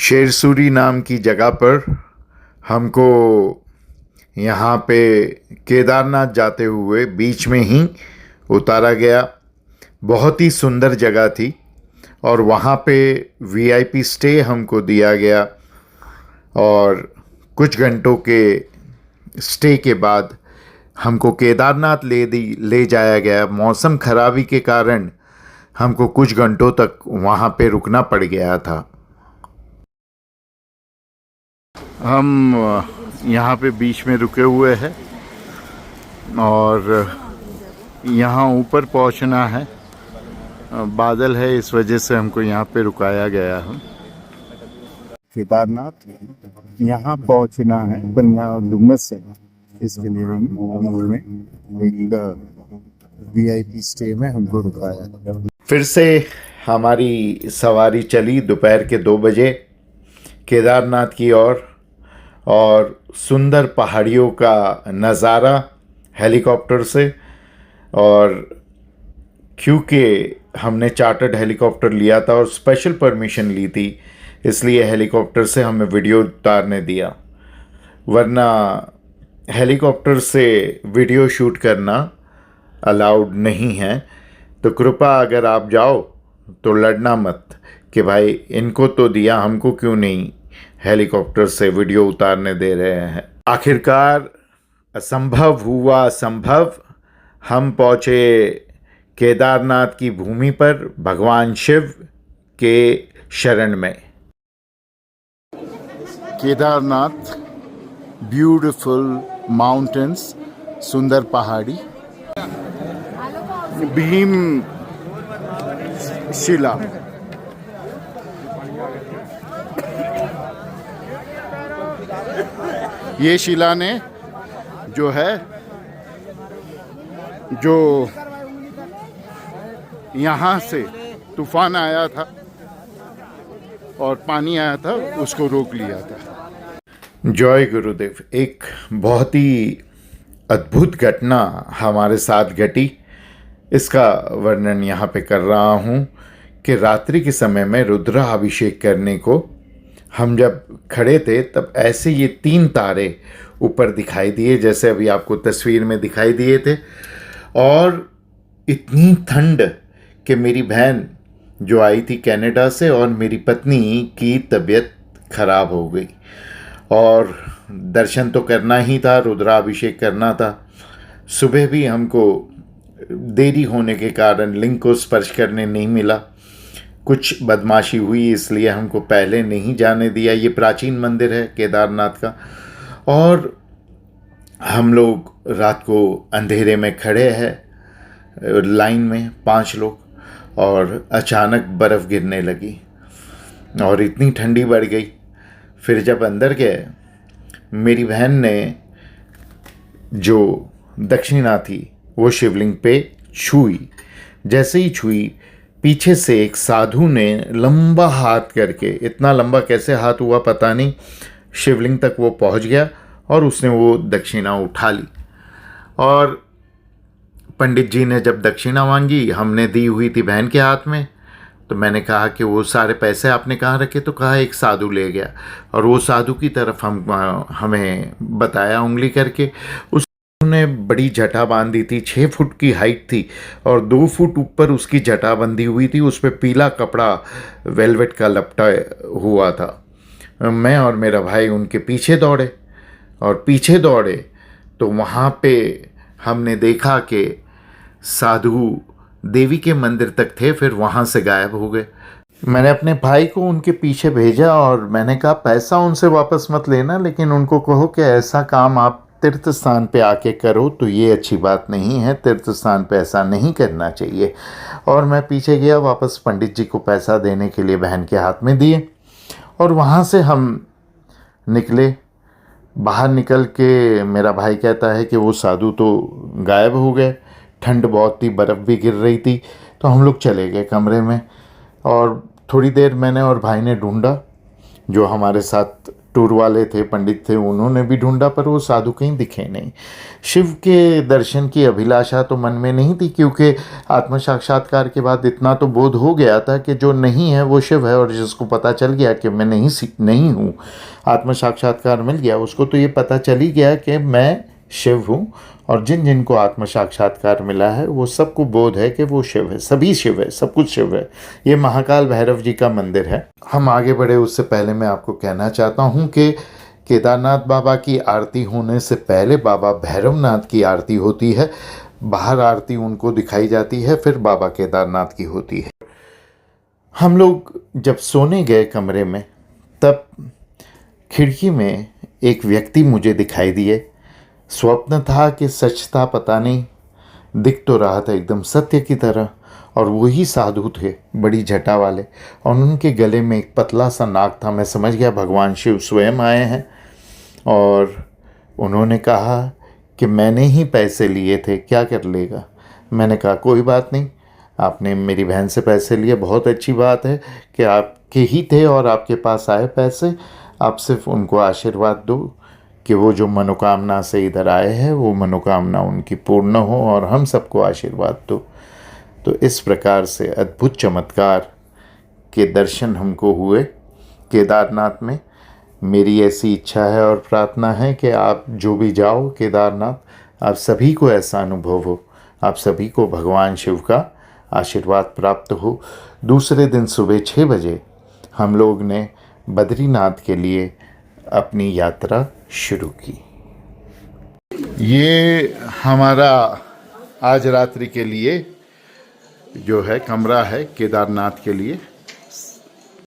शेरसूरी नाम की जगह पर हमको यहाँ पे केदारनाथ जाते हुए बीच में ही उतारा गया। बहुत ही सुंदर जगह थी और वहाँ पे वीआईपी स्टे हमको दिया गया और कुछ घंटों के स्टे के बाद हमको केदारनाथ ले जाया गया। मौसम खराबी के कारण हमको कुछ घंटों तक वहाँ पे रुकना पड़ गया था। हम यहाँ पे बीच में रुके हुए हैं और यहाँ ऊपर पहुँचना है। बादल है, इस वजह से हमको यहाँ पे रुकाया गया है। केदारनाथ यहाँ पहुँचना है, पर यहाँ डुमस है, इसके लिए एक वीआईपी स्टे में हमको रुकाया। फिर से हमारी सवारी चली दोपहर के 2 बजे केदारनाथ की ओर और सुंदर पहाड़ियों का नज़ारा हेलीकॉप्टर से। और क्योंकि हमने चार्टर्ड हेलीकॉप्टर लिया था और स्पेशल परमिशन ली थी, इसलिए हेलीकॉप्टर से हमें वीडियो उतारने दिया, वरना हेलीकॉप्टर से वीडियो शूट करना अलाउड नहीं है। तो कृपया अगर आप जाओ तो लड़ना मत कि भाई इनको तो दिया, हमको क्यों नहीं हेलीकॉप्टर से वीडियो उतारने दे रहे हैं। आखिरकार असंभव हुआ संभव। हम पहुँचे केदारनाथ की भूमि पर, भगवान शिव के शरण में। केदारनाथ, ब्यूटीफुल माउंटेन्स, सुंदर पहाड़ी, भीम शिला, ये शिला ने जो है, जो यहाँ से तूफान आया था और पानी आया था, उसको रोक लिया था। जय गुरुदेव। एक बहुत ही अद्भुत घटना हमारे साथ घटी, इसका वर्णन यहाँ पे कर रहा हूँ कि रात्रि के समय में रुद्राभिषेक करने को हम जब खड़े थे तब ऐसे ये 3 तारे ऊपर दिखाई दिए, जैसे अभी आपको तस्वीर में दिखाई दिए थे। और इतनी ठंड कि मेरी बहन जो आई थी कनाडा से और मेरी पत्नी की तबीयत खराब हो गई और दर्शन तो करना ही था, रुद्राभिषेक करना था। सुबह भी हमको देरी होने के कारण लिंग को स्पर्श करने नहीं मिला, कुछ बदमाशी हुई, इसलिए हमको पहले नहीं जाने दिया। ये प्राचीन मंदिर है केदारनाथ का। और हम लोग रात को अंधेरे में खड़े हैं लाइन में 5 लोग, और अचानक बर्फ़ गिरने लगी और इतनी ठंडी बढ़ गई। फिर जब अंदर गए, मेरी बहन ने जो दक्षिणा थी वो शिवलिंग पे छुई। जैसे ही छुई, पीछे से एक साधु ने लंबा हाथ करके, इतना लंबा कैसे हाथ हुआ पता नहीं, शिवलिंग तक वो पहुंच गया और उसने वो दक्षिणा उठा ली। और पंडित जी ने जब दक्षिणा मांगी, हमने दी हुई थी बहन के हाथ में, तो मैंने कहा कि वो सारे पैसे आपने कहाँ रखे? तो कहा एक साधु ले गया। और वो साधु की तरफ हमें बताया उंगली करके। उसने बड़ी जटा बांधी थी, 6 फुट की हाइट थी और 2 फुट ऊपर उसकी जटा बंधी हुई थी। उस पर पीला कपड़ा वेलवेट का लपटा हुआ था। मैं और मेरा भाई उनके पीछे दौड़े और पीछे दौड़े तो वहाँ पे हमने देखा कि साधु देवी के मंदिर तक थे, फिर वहाँ से गायब हो गए। मैंने अपने भाई को उनके पीछे भेजा और मैंने कहा पैसा उनसे वापस मत लेना, लेकिन उनको कहो कि ऐसा काम आप तीर्थ स्थान पे आके करो तो ये अच्छी बात नहीं है, तीर्थ स्थान पे ऐसा नहीं करना चाहिए। और मैं पीछे गया, वापस पंडित जी को पैसा देने के लिए बहन के हाथ में दिए और वहाँ से हम निकले। बाहर निकल के मेरा भाई कहता है कि वो साधु तो गायब हो गए, ठंड बहुत थी, बर्फ़ भी गिर रही थी। तो हम लोग चले गए कमरे में और थोड़ी देर मैंने और भाई ने ढूंढा, जो हमारे साथ टूर वाले थे, पंडित थे, उन्होंने भी ढूंढा पर वो साधु कहीं दिखे नहीं। शिव के दर्शन की अभिलाषा तो मन में नहीं थी, क्योंकि आत्म साक्षात्कार के बाद इतना तो बोध हो गया था कि जो नहीं है वो शिव है, और जिसको पता चल गया कि मैं नहीं हूँ, आत्म साक्षात्कार मिल गया, उसको तो ये पता चल ही गया कि मैं शिव हूँ। और जिन जिनको आत्म साक्षात्कार मिला है वो सबको बोध है कि वो शिव है, सभी शिव है, सब कुछ शिव है। ये महाकाल भैरव जी का मंदिर है। हम आगे बढ़े उससे पहले मैं आपको कहना चाहता हूँ कि केदारनाथ बाबा की आरती होने से पहले बाबा भैरवनाथ की आरती होती है। बाहर आरती उनको दिखाई जाती है, फिर बाबा केदारनाथ की होती है। हम लोग जब सोने गए कमरे में, तब खिड़की में एक व्यक्ति मुझे दिखाई दिए। स्वप्न था कि सच था पता नहीं, दिख तो रहा था एकदम सत्य की तरह। और वही साधु थे, बड़ी जटा वाले, और उनके गले में एक पतला सा नाग था। मैं समझ गया भगवान शिव स्वयं आए हैं। और उन्होंने कहा कि मैंने ही पैसे लिए थे, क्या कर लेगा। मैंने कहा कोई बात नहीं, आपने मेरी बहन से पैसे लिए, बहुत अच्छी बात है कि आपके ही थे और आपके पास आए पैसे। आप सिर्फ उनको आशीर्वाद दो कि वो जो मनोकामना से इधर आए हैं वो मनोकामना उनकी पूर्ण हो, और हम सबको आशीर्वाद दो। तो इस प्रकार से अद्भुत चमत्कार के दर्शन हमको हुए केदारनाथ में। मेरी ऐसी इच्छा है और प्रार्थना है कि आप जो भी जाओ केदारनाथ, आप सभी को ऐसा अनुभव हो, आप सभी को भगवान शिव का आशीर्वाद प्राप्त हो। दूसरे दिन सुबह 6 बजे हम लोग ने बद्रीनाथ के लिए अपनी यात्रा शुरू की। ये हमारा आज रात्रि के लिए जो है कमरा है केदारनाथ के लिए।